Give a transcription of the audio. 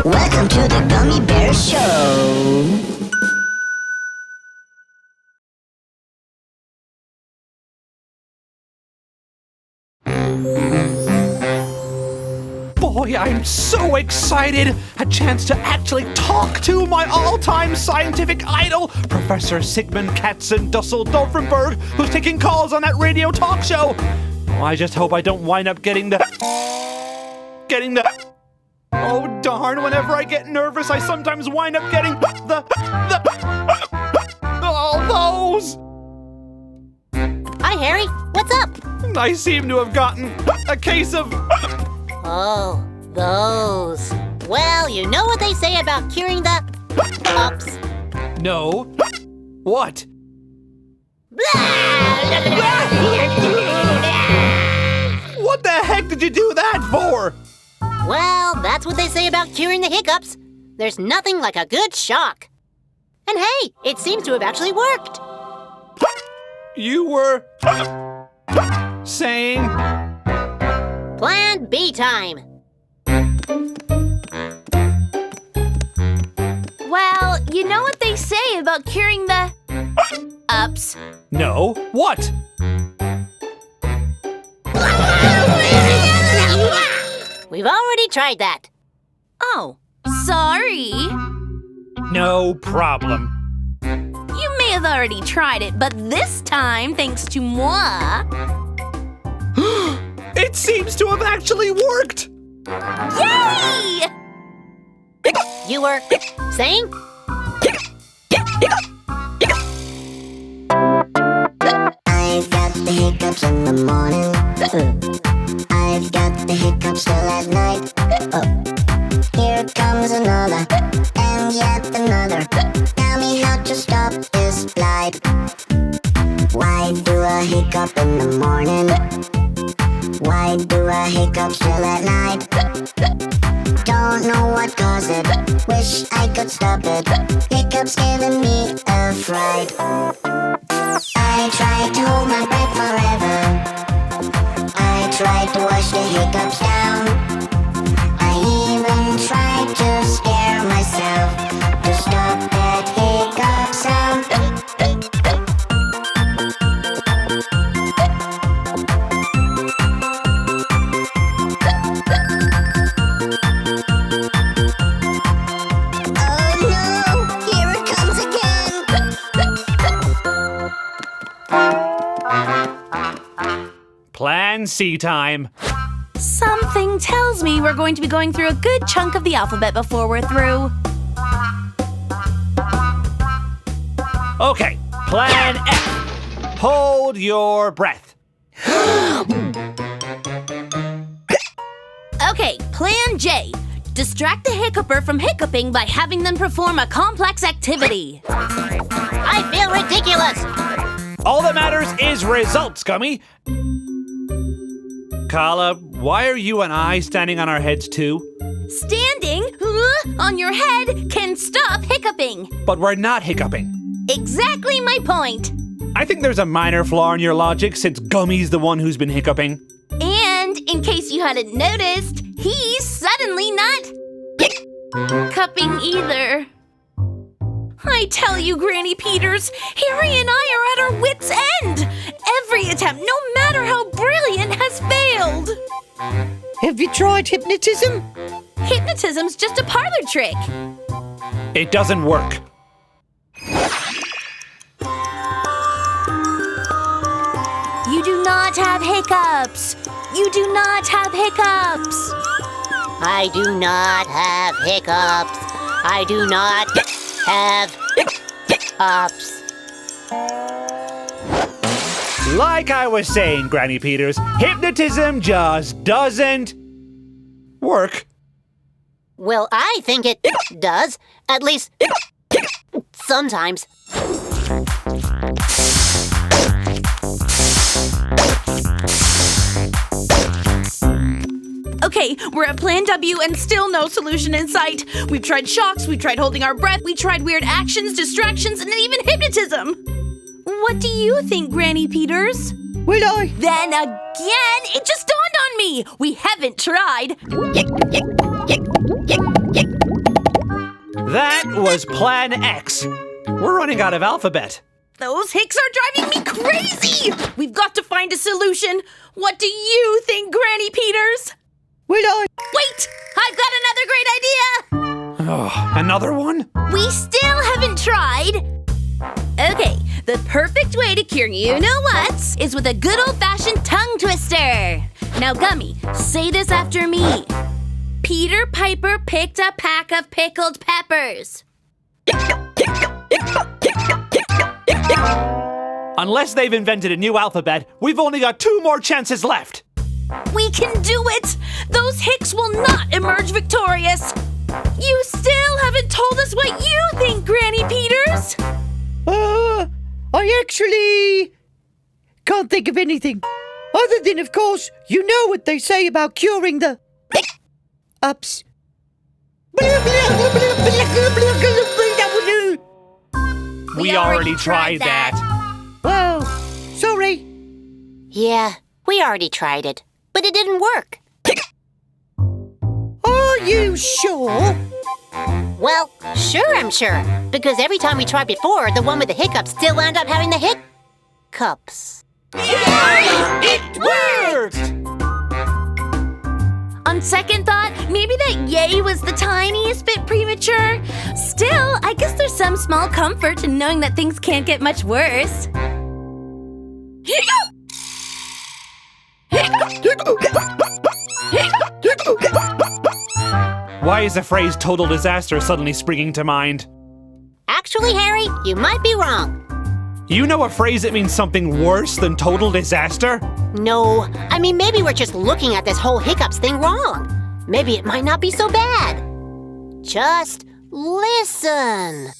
Welcome to the Gummy Bear Show. Boy, I'm so excited! A chance to actually talk to my all-time scientific idol, Professor Sigmund Katzen-Dusseldorfenberg, who's taking calls on that radio talk show. Oh, I just hope I don't wind up getting the... Oh, darn, whenever I get nervous, I sometimes wind up getting all those! Hi, Harry. What's up? I seem to have gotten a case of... Oh, those. Well, you know what they say about curing the hiccups. No. What? What the heck did you do that for? Well, that's what they say about curing the hiccups. There's nothing like a good shock. And hey, it seems to have actually worked. You were... saying... Plan B time. Well, you know what they say about curing the... ups. No. What? We've already tried that. Oh, sorry. No problem. You may have already tried it, but this time, thanks to moi... It seems to have actually worked! Yay! You were saying? I've got the hiccups in the morning. I've got the hiccups till at night. Here comes another, and yet another. Tell me how to stop this blight. Why do I hiccup in the morning? Why do I hiccup till at night? Don't know what caused it. Wish I could stop it. Hiccups giving me a fright. I tried to hold my breath forever. I tried to wash the hiccups down. I even tried to scare myself to stop that hiccup sound. Plan C time. Something tells me we're going to be going through a good chunk of the alphabet before we're through. Okay, Plan F. Hold your breath. Okay, Plan J. Distract the hiccuper from hiccuping by having them perform a complex activity. I feel ridiculous. All that matters is results, Gummy. Kala, why are you and I standing on our heads too? Standing on your head can stop hiccuping. But we're not hiccuping. Exactly my point. I think there's a minor flaw in your logic since Gummy's the one who's been hiccuping. And in case you hadn't noticed, he's suddenly not hiccuping either. I tell you, Granny Peters, Harry and I are at our wits' end. Every attempt, no matter how brilliant, has failed. Have you tried hypnotism? Hypnotism's just a parlor trick. It doesn't work. You do not have hiccups. You do not have hiccups. I do not have hiccups. I do not have hiccups. Like I was saying, Granny Peters, hypnotism just doesn't work. Well, I think it does. At least sometimes. Okay, we're at Plan W and still no solution in sight. We've tried shocks, we've tried holding our breath, we tried weird actions, distractions, and even hypnotism. What do you think, Granny Peters? Will I? Then again, it just dawned on me. We haven't tried That was Plan X. We're running out of alphabet. Those hicks are driving me crazy! We've got to find a solution. What do you think, Granny Peters? Wait! I've got another great idea! Oh, another one? We still haven't tried. Okay, the perfect way to cure you-know-whats is with a good old-fashioned tongue twister. Now, Gummy, say this after me. Peter Piper picked a pack of pickled peppers. Unless they've invented a new alphabet, we've only got 2 more chances left. We can do it! Those hicks will not emerge victorious. You still haven't told us what you think, Granny Peters. I actually can't think of anything. Other than, of course, you know what they say about curing the ups. We already tried that. Well, sorry. Yeah, we already tried it, but it didn't work. Are you sure? Well, sure I'm sure, because every time we tried before, the one with the hiccups still wound up having the hiccups. It worked! On second thought, maybe that yay was the tiniest bit premature. Still, I guess there's some small comfort in knowing that things can't get much worse. Why is the phrase total disaster suddenly springing to mind? Actually, Harry, you might be wrong. You know a phrase that means something worse than total disaster? No, I mean, maybe we're just looking at this whole hiccups thing wrong. Maybe it might not be so bad. Just listen.